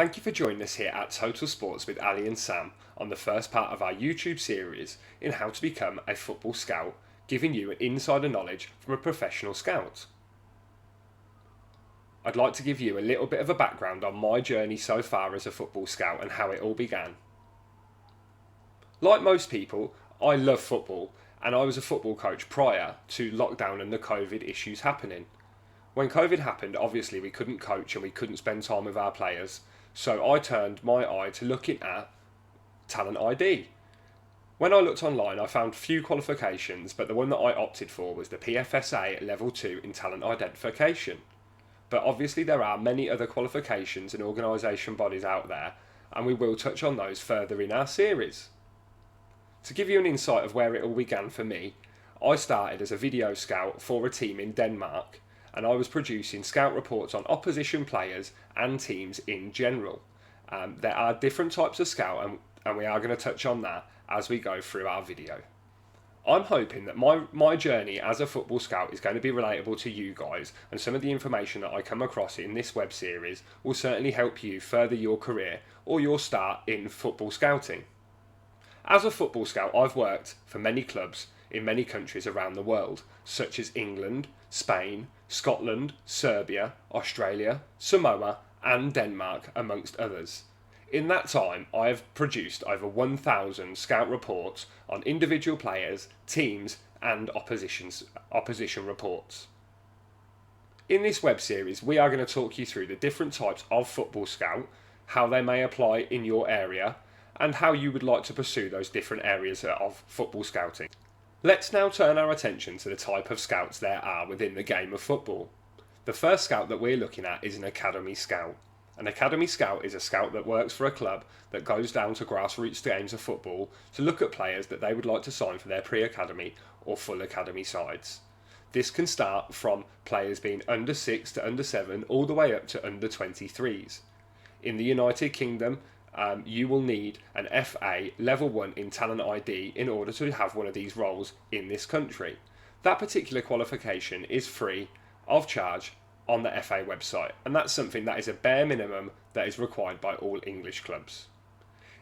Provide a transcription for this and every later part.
Thank you for joining us here at Total Sports with Ali and Sam on the first part of our YouTube series in how to become a football scout, giving you an insider knowledge from a professional scout. I'd like to give you a little bit of a background on my journey so far as a football scout and how it all began. Like most people, I love football and I was a football coach prior to lockdown and the COVID issues happening. When COVID happened, obviously we couldn't coach and we couldn't spend time with our players, so I turned my eye to looking at talent ID. When I looked online, I found few qualifications, but the one that I opted for was the PFSA Level 2 in talent identification. But obviously there are many other qualifications and organisation bodies out there, and we will touch on those further in our series. To give you an insight of where it all began for me, I started as a video scout for a team in Denmark, and I was producing scout reports on opposition players and teams in general. There are different types of scout, and we are going to touch on that as we go through our video. I'm hoping that my journey as a football scout is going to be relatable to you guys, and some of the information that I come across in this web series will certainly help you further your career or your start in football scouting. As a football scout, I've worked for many clubs in many countries around the world, such as England, Spain, Scotland, Serbia, Australia, Samoa and Denmark, amongst others. In that time, I have produced over 1,000 scout reports on individual players, teams and opposition reports. In this web series, we are going to talk you through the different types of football scout, how they may apply in your area, and how you would like to pursue those different areas of football scouting. Let's now turn our attention to the type of scouts there are within the game of football. The first scout that we're looking at is an academy scout. An academy scout is a scout that works for a club that goes down to grassroots games of football to look at players that they would like to sign for their pre-academy or full academy sides. This can start from players being under 6 to under 7 all the way up to under 23s. In the United Kingdom, you will need an FA Level 1 in Talent ID in order to have one of these roles in this country. That particular qualification is free of charge on the FA website, and that's something that is a bare minimum that is required by all English clubs.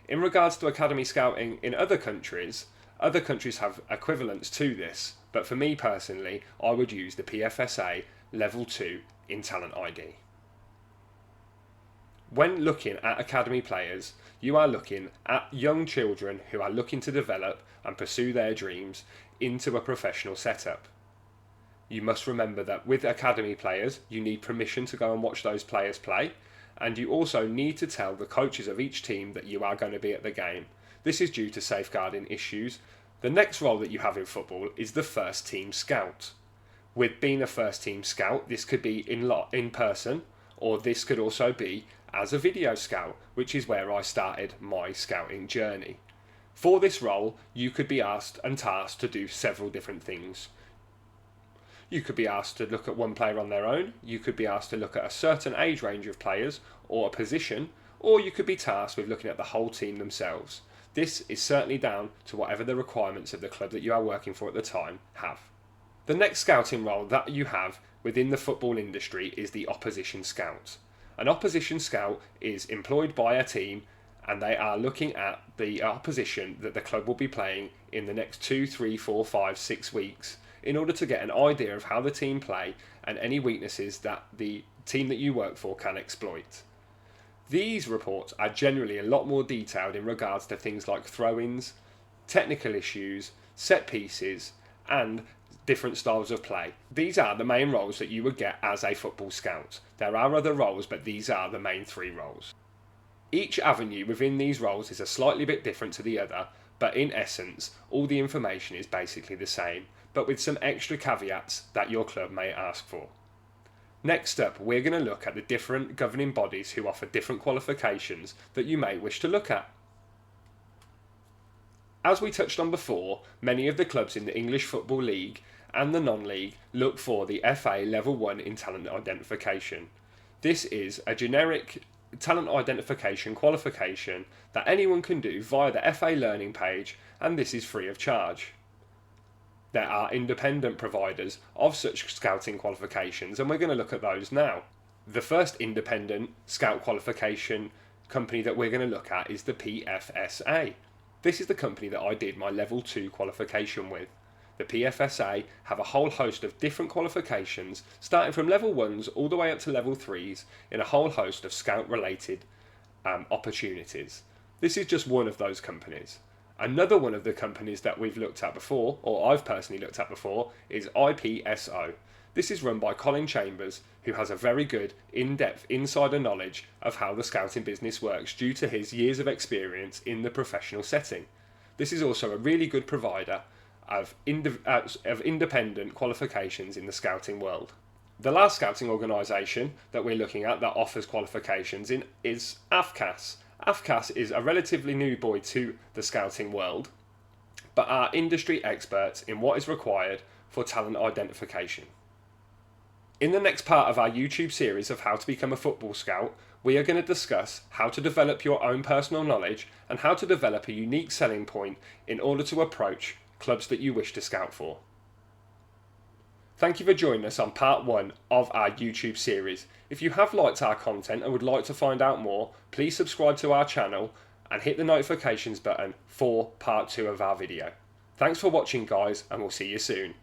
In regards to academy scouting in other countries have equivalents to this, but for me personally, I would use the PFSA Level 2 in Talent ID. When looking at academy players, you are looking at young children who are looking to develop and pursue their dreams into a professional setup. You must remember that with academy players, you need permission to go and watch those players play, and you also need to tell the coaches of each team that you are going to be at the game. This is due to safeguarding issues. The next role that you have in football is the first team scout. With being a first team scout, this could be in person, or this could also be as a video scout, which is where I started my scouting journey. For this role, you could be asked and tasked to do several different things. You could be asked to look at one player on their own, you could be asked to look at a certain age range of players or a position, or you could be tasked with looking at the whole team themselves. This is certainly down to whatever the requirements of the club that you are working for at the time have. The next scouting role that you have within the football industry is the opposition scout. An opposition scout is employed by a team, and they are looking at the opposition that the club will be playing in the next 2, 3, 4, 5, 6 weeks in order to get an idea of how the team play and any weaknesses that the team that you work for can exploit. These reports are generally a lot more detailed in regards to things like throw-ins, technical issues, set pieces, and different styles of play. These are the main roles that you would get as a football scout. There are other roles, but these are the main 3 roles. Each avenue within these roles is a slightly bit different to the other, but in essence, all the information is basically the same, but with some extra caveats that your club may ask for. Next up, we're going to look at the different governing bodies who offer different qualifications that you may wish to look at. As we touched on before, many of the clubs in the English Football League and the non-league look for the FA Level 1 in Talent Identification. This is a generic talent identification qualification that anyone can do via the FA learning page, and this is free of charge. There are independent providers of such scouting qualifications, and we're going to look at those now. The first independent scout qualification company that we're going to look at is the PFSA. This is the company that I did my level 2 qualification with. The PFSA have a whole host of different qualifications, starting from level 1s all the way up to level 3s, in a whole host of scout related opportunities. This is just one of those companies. Another one of the companies that we've looked at before, or I've personally looked at before, is IPSO. This is run by Colin Chambers, who has a very good, in-depth insider knowledge of how the scouting business works due to his years of experience in the professional setting. This is also a really good provider of independent qualifications in the scouting world. The last scouting organisation that we're looking at that offers qualifications is AFCAS. AFCAS is a relatively new boy to the scouting world, but are industry experts in what is required for talent identification. In the next part of our YouTube series of how to become a football scout, we are going to discuss how to develop your own personal knowledge and how to develop a unique selling point in order to approach clubs that you wish to scout for. Thank you for joining us on part 1 of our YouTube series. If you have liked our content and would like to find out more, please subscribe to our channel and hit the notifications button for part 2 of our video. Thanks for watching, guys, and we'll see you soon.